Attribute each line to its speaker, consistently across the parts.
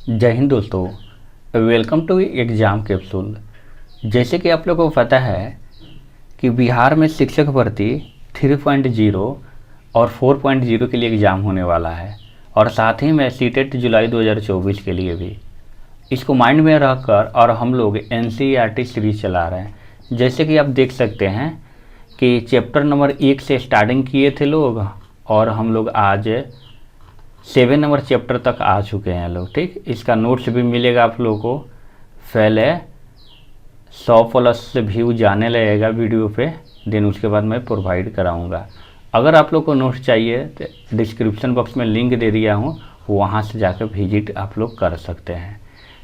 Speaker 1: जय हिंद दोस्तों, welcome to exam capsule. जैसे कि आप लोगों को पता है कि बिहार में शिक्षक भर्ती 3.0 और 4.0 के लिए एग्ज़ाम होने वाला है और साथ ही में सीटेट जुलाई 2024 के लिए भी। इसको माइंड में रखकर और हम लोग एनसीईआरटी सीरीज चला रहे हैं। जैसे कि आप देख सकते हैं कि चैप्टर नंबर 1 से स्टार्टिंग किए थे लोग और हम लोग आज 7 नंबर चैप्टर तक आ चुके हैं लोग। ठीक, इसका नोट्स भी मिलेगा आप लोगों को। पहले 100+ व्यू जाने लगेगा वीडियो पे, देन उसके बाद मैं प्रोवाइड कराऊंगा। अगर आप लोग को नोट्स चाहिए तो डिस्क्रिप्शन बॉक्स में लिंक दे दिया हूँ, वहाँ से जाकर विजिट आप लोग कर सकते हैं।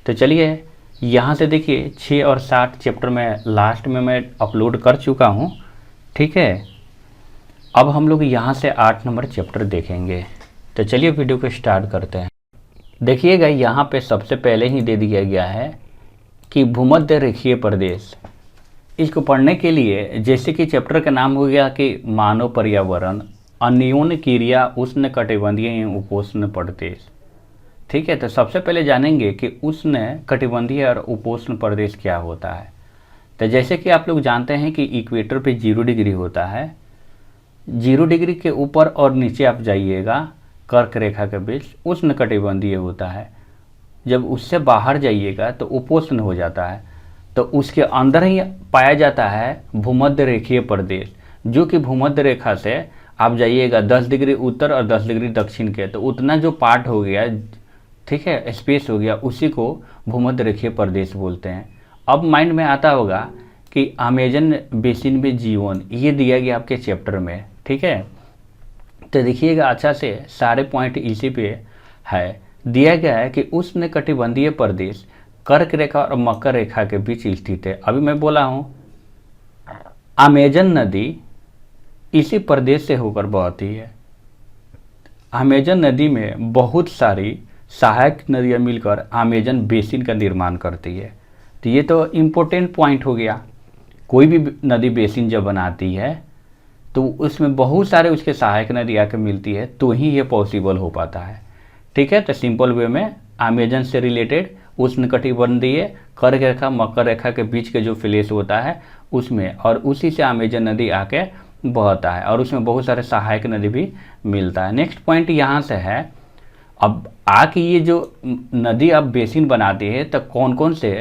Speaker 1: तो चलिए यहाँ से देखिए 6 और 7 चैप्टर में लास्ट में मैं अपलोड कर चुका हूँ। ठीक है, अब हम लोग यहाँ से 8 नंबर चैप्टर देखेंगे। तो चलिए वीडियो को स्टार्ट करते हैं। देखिएगा यहाँ पे सबसे पहले ही दे दिया गया है कि भूमध्य रेखीय प्रदेश। इसको पढ़ने के लिए जैसे कि चैप्टर का नाम हो गया कि मानव पर्यावरण अन्योन्य क्रिया उष्ण कटिबंधीय एवं उपोष्ण प्रदेश। ठीक है, तो सबसे पहले जानेंगे कि उष्ण कटिबंधीय और उपोष्ण प्रदेश क्या होता है। तो जैसे कि आप लोग जानते हैं कि इक्वेटर पे 0 डिग्री होता है। 0 डिग्री के ऊपर और नीचे आप जाइएगा कर्क रेखा के बीच उष्ण कटिबंधीय होता है। जब उससे बाहर जाइएगा तो उपोष्ण हो जाता है। तो उसके अंदर ही पाया जाता है भूमध्य रेखीय प्रदेश, जो कि भूमध्य रेखा से आप जाइएगा 10 डिग्री उत्तर और 10 डिग्री दक्षिण के, तो उतना जो पार्ट हो गया, ठीक है, स्पेस हो गया, उसी को भूमध्य रेखीय प्रदेश बोलते हैं। अब माइंड में आता होगा कि अमेजन बेसिन में जीवन, ये दिया गया आपके चैप्टर में। ठीक है, तो देखिएगा अच्छा से सारे पॉइंट इसी पे है। दिया गया है कि उष्ण कटिबंधीय प्रदेश कर्क रेखा और मकर रेखा के बीच स्थित है। अभी मैं बोला हूँ अमेजन नदी इसी प्रदेश से होकर बहती है। अमेजन नदी में बहुत सारी सहायक नदियाँ मिलकर अमेजन बेसिन का निर्माण करती है। तो ये तो इम्पोर्टेंट पॉइंट हो गया। कोई भी नदी बेसिन जब बनाती है तो उसमें बहुत सारे उसके सहायक नदी आकर मिलती है, तो ही ये पॉसिबल हो पाता है। ठीक है, तो सिंपल वे में अमेजन से रिलेटेड उष्णकटिबंधीय कर्क रेखा मकर रेखा के बीच के जो प्लेस होता है उसमें, और उसी से अमेजन नदी आके बहता है और उसमें बहुत सारे सहायक नदी भी मिलता है। नेक्स्ट पॉइंट यहाँ से है, अब आके ये जो नदी अब बेसिन बनाती है तो कौन कौन से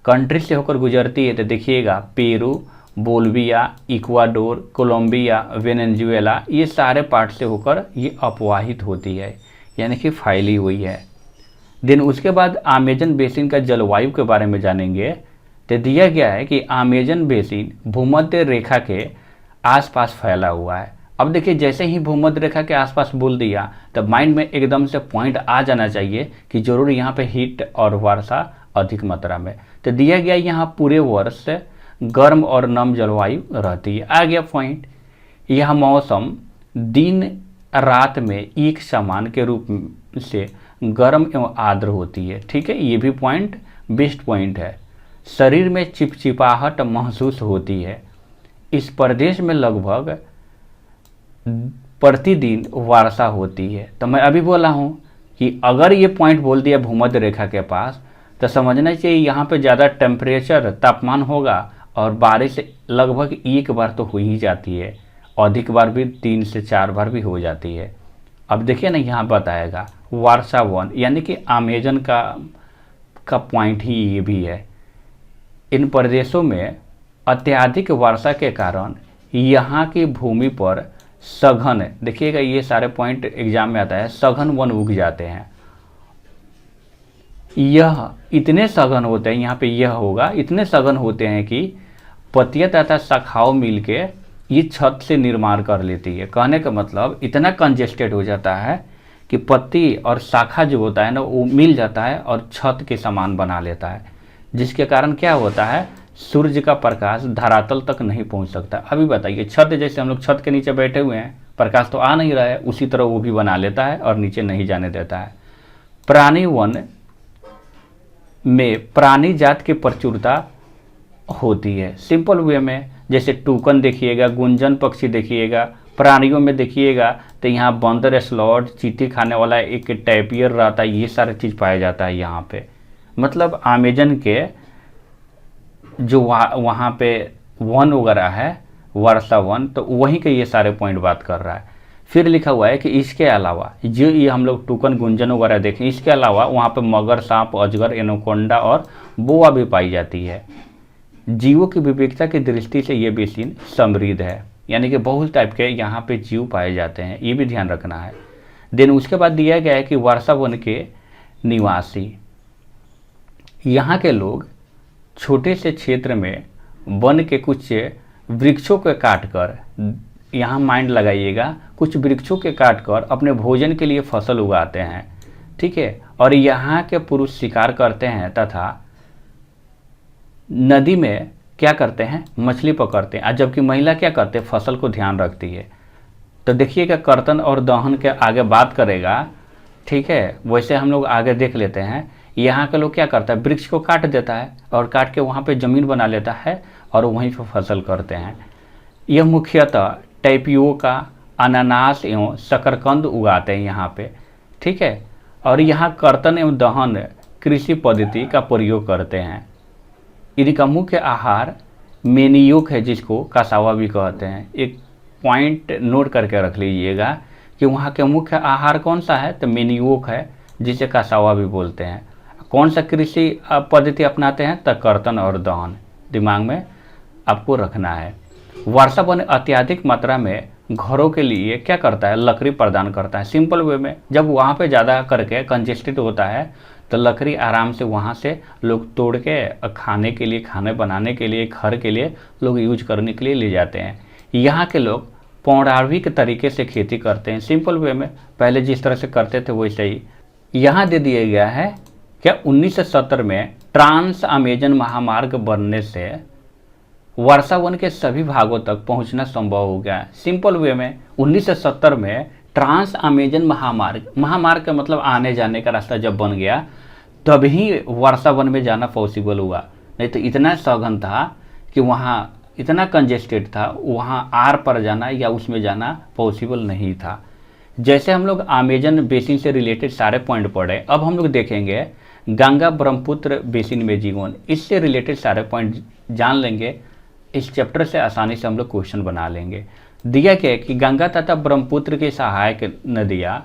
Speaker 1: कंट्री से होकर गुजरती है। तो देखिएगा Peru, Bolivia, Ecuador, Colombia, Venezuela, ये सारे पार्ट से होकर ये अपवाहित होती है, यानी कि फैली हुई है। देन उसके बाद अमेजन बेसिन का जलवायु के बारे में जानेंगे। तो दिया गया है कि अमेजन बेसिन भूमध्य रेखा के आसपास फैला हुआ है। अब देखिए जैसे ही भूमध्य रेखा के आसपास बोल दिया तब माइंड में एकदम से पॉइंट आ जाना चाहिए कि जरूर यहाँ पे हीट और वर्षा अधिक मात्रा में। तो दिया गया यहाँ पूरे वर्ष गर्म और नम जलवायु रहती है। आ गया पॉइंट, यह मौसम दिन रात में एक समान के रूप से गर्म एवं आर्द्र होती है। ठीक है, ये भी पॉइंट बेस्ट पॉइंट है। शरीर में चिपचिपाहट महसूस होती है। इस प्रदेश में लगभग प्रतिदिन वर्षा होती है। तो मैं अभी बोला हूँ कि अगर ये पॉइंट बोल दिया भूमध्य रेखा के पास तो समझना चाहिए यहाँ पे ज़्यादा टेम्परेचर तापमान होगा और बारिश लगभग एक बार तो हो ही जाती है, अधिक बार भी 3 से 4 बार भी हो जाती है। अब देखिए ना यहाँ बताएगा वर्षा वन, यानी कि अमेजन का पॉइंट ही ये भी है। इन प्रदेशों में अत्यधिक वर्षा के कारण यहाँ की भूमि पर सघन, देखिएगा ये सारे पॉइंट एग्जाम में आता है, सघन वन उग जाते हैं। यह इतने सघन होते हैं, यहाँ पे यह होगा, इतने सघन होते हैं कि पत्तियां तथा शाखाओं मिलके ये छत से निर्माण कर लेती है। कहने का मतलब इतना कंजेस्टेड हो जाता है कि पत्ती और शाखा जो होता है ना वो मिल जाता है और छत के समान बना लेता है, जिसके कारण क्या होता है सूर्य का प्रकाश धरातल तक नहीं पहुंच सकता। अभी बताइए छत, जैसे हम लोग छत के नीचे बैठे हुए हैं, प्रकाश तो आ नहीं रहा है, उसी तरह वो भी बना लेता है और नीचे नहीं जाने देता है। प्राणी वन में प्राणी जात की प्रचुरता होती है। सिंपल वे में जैसे टूकन देखिएगा, गुंजन पक्षी देखिएगा, प्राणियों में देखिएगा तो यहाँ बंदर, स्लॉथ, चींटी खाने वाला एक टैपियर रहता है, ये सारा चीज़ पाया जाता है यहाँ पे। मतलब अमेजन के जो वहाँ पे वन वगैरह है, वर्षा वन, तो वहीं के ये सारे पॉइंट बात कर रहा है। फिर लिखा हुआ है कि इसके अलावा जो ये हम लोग टूकन गुंजन वगैरह देखें, इसके अलावा वहाँ पे मगर, सांप, अजगर, एनाकोंडा और बोआ भी पाई जाती है। जीवों की विविधता की दृष्टि से ये बेसिन समृद्ध है, यानी कि बहुत टाइप के यहाँ पे जीव पाए जाते हैं, ये भी ध्यान रखना है। देन उसके बाद दिया गया है कि वर्षा वन के निवासी, यहाँ के लोग छोटे से क्षेत्र में वन के कुछ वृक्षों को काट कर, यहाँ माइंड लगाइएगा, कुछ वृक्षों के काट कर अपने भोजन के लिए फसल उगाते हैं, ठीक है। और यहाँ के पुरुष शिकार करते हैं तथा नदी में क्या करते हैं, मछली पकड़ते हैं, जबकि महिला क्या करते हैं, फसल को ध्यान रखती है। तो देखिएगा कर्तन और दहन के आगे बात करेगा, ठीक है। वैसे हम लोग आगे देख लेते हैं। यहाँ के लोग क्या करता है, वृक्ष को काट देता है और काट के वहाँ पे ज़मीन बना लेता है और वहीं पर फसल करते हैं। यह मुख्यतः टैपियोका, अनानास एवं शकरकंद उगाते हैं यहाँ पे, ठीक है। और यहाँ कर्तन एवं दहन कृषि पद्धति का प्रयोग करते हैं। इनका मुख्य आहार मेनियोक है, जिसको कसावा भी कहते हैं। एक पॉइंट नोट करके रख लीजिएगा कि वहाँ के मुख्य आहार कौन सा है, तो मेनियोक है, जिसे कसावा भी बोलते हैं। कौन सा कृषि पद्धति अपनाते हैं, तो कर्तन और दहन, दिमाग में आपको रखना है। वर्षा वन अत्यधिक मात्रा में घरों के लिए क्या करता है, लकड़ी प्रदान करता है। सिंपल वे में जब वहाँ पे ज़्यादा करके कंजेस्टेड होता है तो लकड़ी आराम से वहाँ से लोग तोड़ के खाने के लिए, खाने बनाने के लिए, घर के लिए लोग यूज करने के लिए ले जाते हैं। यहाँ के लोग पौराणिक तरीके से खेती करते हैं, सिंपल वे में, पहले जिस तरह से करते थे वैसे ही। यहाँ दे दिया गया है क्या 1970 में ट्रांस अमेजन महामार्ग बनने से वर्षा वन के सभी भागों तक पहुंचना संभव हो गया। सिंपल वे में 1970 में ट्रांस अमेजन महामार्ग का मतलब आने जाने का रास्ता जब बन गया तभी वर्षा वन में जाना पॉसिबल हुआ, नहीं तो इतना सघन था कि वहाँ इतना कंजेस्टेड था, वहाँ आर पर जाना या उसमें जाना पॉसिबल नहीं था। जैसे हम लोग अमेजन बेसिन से रिलेटेड सारे पॉइंट पढ़े, अब हम लोग देखेंगे गंगा ब्रह्मपुत्र बेसिन में जीवन, इससे रिलेटेड सारे पॉइंट जान लेंगे। इस चैप्टर से आसानी से हम लोग क्वेश्चन बना लेंगे। दिया क्या है कि गंगा तथा ब्रह्मपुत्र की सहायक नदियाँ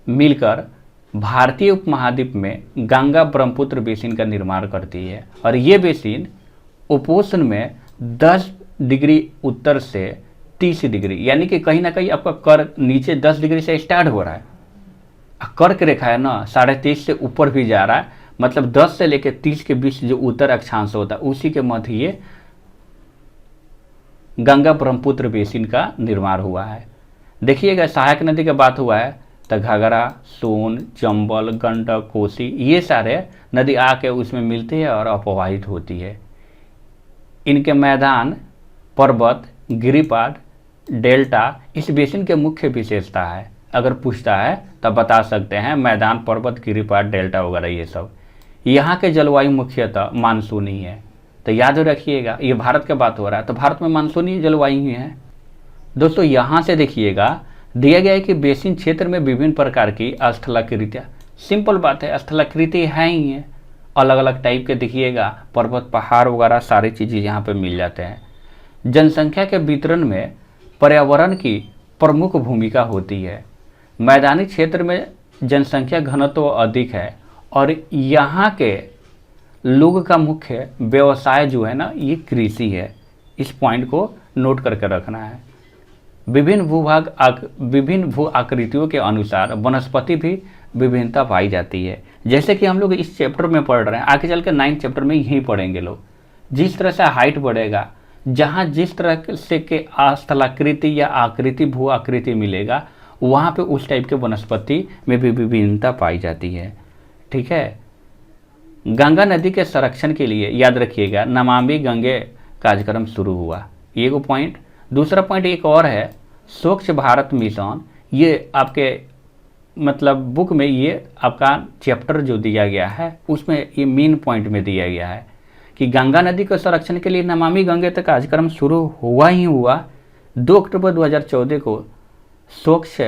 Speaker 1: मिलकर भारतीय उपमहाद्वीप में गंगा ब्रह्मपुत्र बेसिन का निर्माण करती है। और ये बेसिन उपोष्ण में 10 डिग्री उत्तर से 30 डिग्री, यानी कि कहीं ना कहीं आपका कर नीचे 10 डिग्री से स्टार्ट हो रहा है, कर्क रेखा है ना 23.5 से ऊपर भी जा रहा है, मतलब 10 से लेकर 30 के बीच जो उत्तर अक्षांश होता है उसी के मध्य ये गंगा ब्रह्मपुत्र बेसिन का निर्माण हुआ है। देखिएगा सहायक नदी का बात हुआ है तो घाघरा, सोन, चंबल, गंडक, कोसी, ये सारे नदी आके उसमें मिलती है और अपवाहित होती है। इनके मैदान, पर्वत, गिरिपाद, डेल्टा इस बेसिन के मुख्य विशेषता है। अगर पूछता है तब बता सकते हैं मैदान, पर्वत, गिरिपाद, डेल्टा वगैरह ये सब। यहाँ के जलवायु मुख्यतः मानसूनी है, तो याद रखिएगा ये भारत के बात हो रहा है तो भारत में मानसूनी जलवायु ही है। दोस्तों यहाँ से देखिएगा दिया गया है कि बेसिन क्षेत्र में विभिन्न प्रकार की स्थलाकृतियाँ, सिंपल बात है, स्थलाकृति है ही है, अलग अलग टाइप के देखिएगा, पर्वत, पहाड़ वगैरह सारी चीज़ें यहाँ पे मिल जाते हैं। जनसंख्या के वितरण में पर्यावरण की प्रमुख भूमिका होती है। मैदानी क्षेत्र में जनसंख्या घनत्व अधिक है और यहाँ के लोग का मुख्य व्यवसाय जो है ना ये कृषि है। इस पॉइंट को नोट करके रखना है। विभिन्न भू आकृतियों के अनुसार वनस्पति भी विभिन्नता पाई जाती है। जैसे कि हम लोग इस चैप्टर में पढ़ रहे हैं, आगे चल के 9th चैप्टर में यही पढ़ेंगे लोग। जिस तरह से हाइट बढ़ेगा, जहाँ जिस तरह से के स्थलाकृति या आकृति भू आकृति मिलेगा वहाँ पे उस टाइप के वनस्पति में भी विभिन्नता पाई जाती है। ठीक है। गंगा नदी के संरक्षण के लिए याद रखिएगा नमामि गंगे कार्यक्रम शुरू हुआ, ये एक पॉइंट। दूसरा पॉइंट एक और है, स्वच्छ भारत मिशन। ये आपके मतलब बुक में ये आपका चैप्टर जो दिया गया है उसमें ये मेन पॉइंट में दिया गया है कि गंगा नदी के संरक्षण के लिए नमामि गंगे तक कार्यक्रम शुरू हुआ ही हुआ। 2 अक्टूबर 2014 को स्वच्छ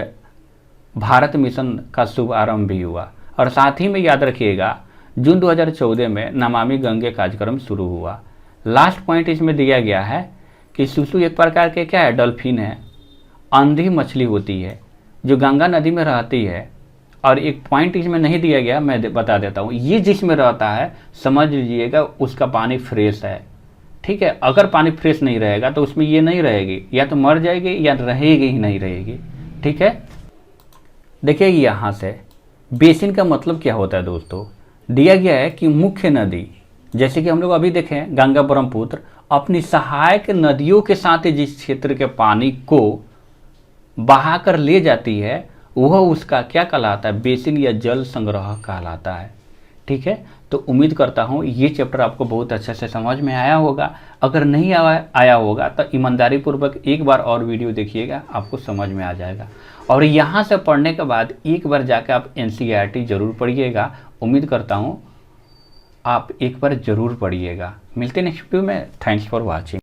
Speaker 1: भारत मिशन का शुभारंभ भी हुआ। और साथ ही में याद रखिएगा जून 2014 में नमामि गंगे कार्यक्रम शुरू हुआ। लास्ट पॉइंट इसमें दिया गया है कि सुसु एक प्रकार के क्या है, डॉल्फिन है, अंधी मछली होती है जो गंगा नदी में रहती है। और एक पॉइंट इसमें नहीं दिया गया, मैं बता देता हूँ, ये जिसमें रहता है समझ लीजिएगा उसका पानी फ्रेश है, ठीक है। अगर पानी फ्रेश नहीं रहेगा तो उसमें ये नहीं रहेगी, या तो मर जाएगी या रहेगी ही नहीं रहेगी, ठीक है। देखिए यहाँ से बेसिन का मतलब क्या होता है दोस्तों, दिया गया है कि मुख्य नदी, जैसे कि हम लोग अभी देखें गंगा ब्रह्मपुत्र अपनी सहायक नदियों के साथ जिस क्षेत्र के पानी को बहाकर ले जाती है वह उसका क्या कहलाता है, बेसिन या जल संग्रह कहलाता है, ठीक है। तो उम्मीद करता हूँ ये चैप्टर आपको बहुत अच्छे से समझ में आया होगा। अगर नहीं आया होगा तो ईमानदारी पूर्वक एक बार और वीडियो देखिएगा, आपको समझ में आ जाएगा। और यहाँ से पढ़ने के बाद एक बार जाकर आप NCERT जरूर पढ़िएगा। उम्मीद करता हूँ आप एक बार जरूर पढ़िएगा। मिलते हैं नेक्स्ट वीडियो में। Thanks for watching.